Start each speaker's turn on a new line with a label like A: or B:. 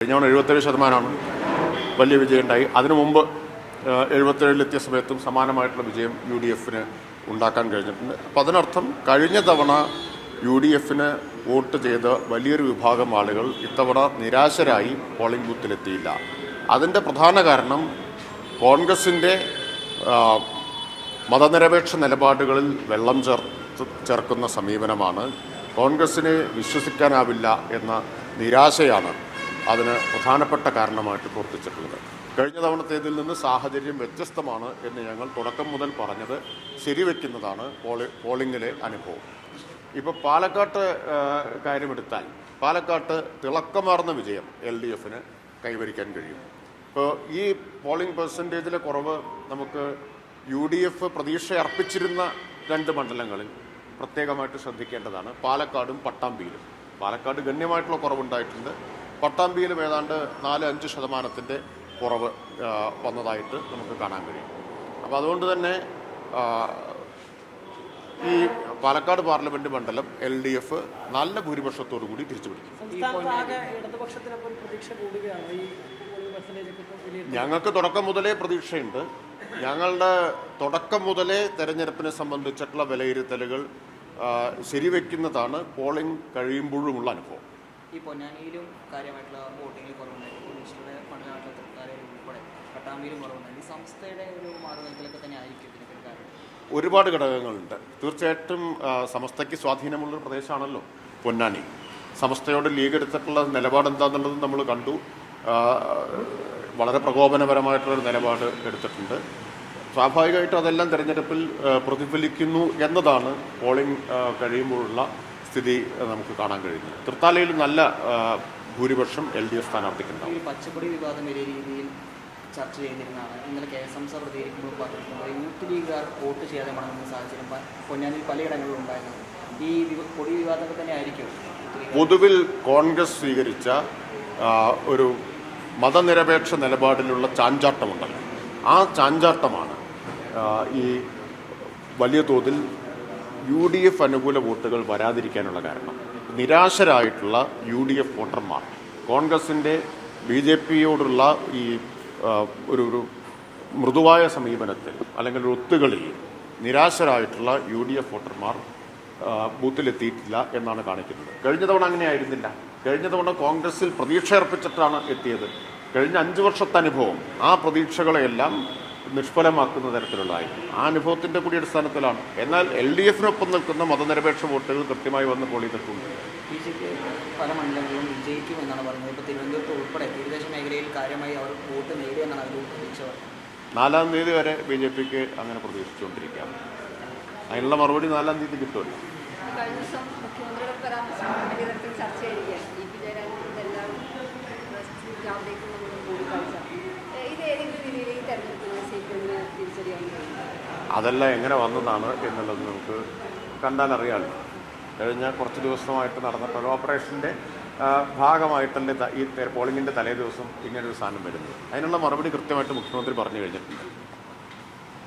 A: കഴിഞ്ഞ 77% വലിയ വിജയമുണ്ടായി. അതിനു മുമ്പ് 77-ലെത്തിയ സമയത്തും സമാനമായിട്ടുള്ള വിജയം UDF-ന് ഉണ്ടാക്കാൻ കഴിഞ്ഞിട്ടുണ്ട്. അപ്പം അതിനർത്ഥം കഴിഞ്ഞ തവണ UDF-ന് വോട്ട് ചെയ്ത വലിയൊരു വിഭാഗം ആളുകൾ ഇത്തവണ നിരാശരായി പോളിംഗ് ബൂത്തിലെത്തിയില്ല. അതിൻ്റെ പ്രധാന കാരണം കോൺഗ്രസിൻ്റെ മതനിരപേക്ഷ നിലപാടുകളിൽ വെള്ളം ചേർക്കുന്ന സമീപനമാണ്. കോൺഗ്രസിനെ വിശ്വസിക്കാനാവില്ല എന്ന നിരാശയാണ് അതിന് പ്രധാനപ്പെട്ട കാരണമായിട്ട് പ്രവർത്തിച്ചിട്ടുള്ളത്. കഴിഞ്ഞ തവണത്തേതിൽ നിന്ന് സാഹചര്യം വ്യത്യസ്തമാണ് എന്ന് ഞങ്ങൾ തുടക്കം മുതൽ പറഞ്ഞത് ശരിവെക്കുന്നതാണ് പോളിംഗിലെ അനുഭവം. ഇപ്പോൾ പാലക്കാട്ട് കാര്യമെടുത്താൽ പാലക്കാട്ട് തിളക്കമാർന്ന വിജയം LDF-ന് കൈവരിക്കാൻ കഴിയും. ഇപ്പോൾ ഈ പോളിംഗ് പെർസെൻറ്റേജിലെ കുറവ് നമുക്ക് UDF പ്രതീക്ഷ അർപ്പിച്ചിരുന്ന 2 മണ്ഡലങ്ങളിൽ പ്രത്യേകമായിട്ട് ശ്രദ്ധിക്കേണ്ടതാണ്. പാലക്കാടും പട്ടാമ്പിയിലും. പാലക്കാട് ഗണ്യമായിട്ടുള്ള കുറവുണ്ടായിട്ടുണ്ട്. പട്ടാമ്പിയിലും ഏതാണ്ട് 4-5% കുറവ് വന്നതായിട്ട് നമുക്ക് കാണാൻ കഴിയും. അപ്പോൾ അതുകൊണ്ട് തന്നെ ഈ പാലക്കാട് പാർലമെന്റ് മണ്ഡലം LDF നല്ല ഭൂരിപക്ഷത്തോടു കൂടി തിരിച്ചുപിടിക്കും. ഞങ്ങൾക്ക് തുടക്കം മുതലേ പ്രതീക്ഷയുണ്ട്. ഞങ്ങളുടെ തുടക്കം മുതലേ തെരഞ്ഞെടുപ്പിനെ സംബന്ധിച്ചിട്ടുള്ള വിലയിരുത്തലുകൾ ശരിവെക്കുന്നതാണ് പോളിംഗ് കഴിയുമ്പോഴുമുള്ള അനുഭവം.
B: ഈ പൊന്നാനിയിലും കാര്യമായിട്ടുള്ള വോട്ടിങ്ങിൽ കുറവുണ്ടായിരുന്നു. മിനിസ്റ്ററുടെ പണ്ടനാട്ടിലെ തൃക്കാലയിലും ഉൾപ്പെടെ പട്ടാമ്പിയിലും കുറവുണ്ടായിരുന്നു. ഈ സംസ്ഥയുടെ ഒരു മാറുതലത്തിലൊക്കെ തന്നെ ആയിരിക്കും ഇതിനൊക്കെ കാരണം.
A: ഒരുപാട് ഘടകങ്ങളുണ്ട്. തീർച്ചയായിട്ടും സമസ്തയ്ക്ക് സ്വാധീനമുള്ളൊരു പ്രദേശമാണല്ലോ പൊന്നാനി. സമസ്തയോട് ലീഗ് എടുത്തിട്ടുള്ള നിലപാട് എന്താണെന്നുള്ളത് നമ്മൾ കണ്ടു. വളരെ പ്രകോപനപരമായിട്ടുള്ളൊരു നിലപാട് എടുത്തിട്ടുണ്ട്. സ്വാഭാവികമായിട്ടും അതെല്ലാം തെരഞ്ഞെടുപ്പിൽ പ്രതിഫലിക്കുന്നു എന്നതാണ് പോളിംഗ് കഴിയുമ്പോഴുള്ള സ്ഥിതി നമുക്ക് കാണാൻ കഴിയുന്നത്. തൃത്താലയിൽ നല്ല ഭൂരിപക്ഷം LDF സ്ഥാനാർത്ഥിക്കുണ്ടാവും.
B: പച്ചക്കൊടി വിവാദം വലിയ രീതിയിൽ ചർച്ച ചെയ്തിരുന്നതാണ്. ഇന്നലെ KSMC പ്രതികരിക്കുമ്പോൾ പറഞ്ഞിട്ടുണ്ട് യൂത്ത് ലീഗുകാർ വോട്ട് ചെയ്യാതെ മടങ്ങുന്ന സാഹചര്യം പൊന്നാനിയിൽ പലയിടങ്ങളിലും ഉണ്ടായിരുന്നു. ഈ കൊടി വിവാദമൊക്കെ തന്നെ ആയിരിക്കും
A: പൊതുവിൽ കോൺഗ്രസ് സ്വീകരിച്ച ഒരു മതനിരപേക്ഷ നിലപാടിലുള്ള ചാഞ്ചാട്ടമുണ്ടല്ലോ, ആ ചാഞ്ചാട്ടമാണ് ഈ വലിയ തോതിൽ UDF അനുകൂല വോട്ടുകൾ വരാതിരിക്കാനുള്ള കാരണം. നിരാശരായിട്ടുള്ള UDF വോട്ടർമാർ കോൺഗ്രസിൻ്റെ BJP-യോടുള്ള ഈ ഒരു മൃദുവായ സമീപനത്തിൽ അല്ലെങ്കിൽ ഒരു ഒത്തുകളിയിൽ നിരാശരായിട്ടുള്ള UDF വോട്ടർമാർ ബൂത്തിലെത്തിയിട്ടില്ല എന്നാണ് കാണിക്കുന്നത്. കഴിഞ്ഞ തവണ അങ്ങനെ ആയിരുന്നില്ല. കഴിഞ്ഞ തവണ കോൺഗ്രസിൽ പ്രതീക്ഷ അർപ്പിച്ചിട്ടാണ് എത്തിയത്. കഴിഞ്ഞ 5 വർഷത്തെ അനുഭവം ആ പ്രതീക്ഷകളെയെല്ലാം നിഷ്ഫലമാക്കുന്ന തരത്തിലുള്ളതായിരുന്നു. ആ അനുഭവത്തിൻ്റെ കൂടി അടിസ്ഥാനത്തിലാണ്. എന്നാൽ LDF-നൊപ്പം നിൽക്കുന്ന മതനിരപേക്ഷ വോട്ടുകൾ കൃത്യമായി വന്ന് പോൾ ചെയ്തിട്ടുണ്ട്.
B: BJP പല മണ്ഡലങ്ങളിലും വിജയിക്കും എന്നാണ് പറയുന്നത്. ഇപ്പോൾ തിരുവനന്തപുരത്ത് ഉൾപ്പെടെ തീരദേശ മേഖലയിൽ കാര്യമായി അവർ വോട്ട് നേടിയെന്നാണ് അവർ പ്രതീക്ഷ.
A: 4-ാം തീയതി വരെ BJP-ക്ക് അങ്ങനെ പ്രതീക്ഷിച്ചുകൊണ്ടിരിക്കാം. അതിനുള്ള മറുപടി 4-ാം തീയതി കിട്ടുമല്ലോ. അതെല്ലാം എങ്ങനെ വന്നതാണ് എന്നുള്ളത് നമുക്ക് കണ്ടാൽ അറിയാമല്ലോ. കഴിഞ്ഞ കുറച്ച് ദിവസമായിട്ട് നടന്നിട്ടുള്ള ഓപ്പറേഷൻ്റെ ഭാഗമായിട്ടല്ലേ ഈ പോളിംഗിൻ്റെ തലേ ദിവസം ഇങ്ങനൊരു സാധനം വരുന്നത്. അതിനുള്ള മറുപടി കൃത്യമായിട്ട് മുഖ്യമന്ത്രി പറഞ്ഞു കഴിഞ്ഞിട്ടുണ്ട്.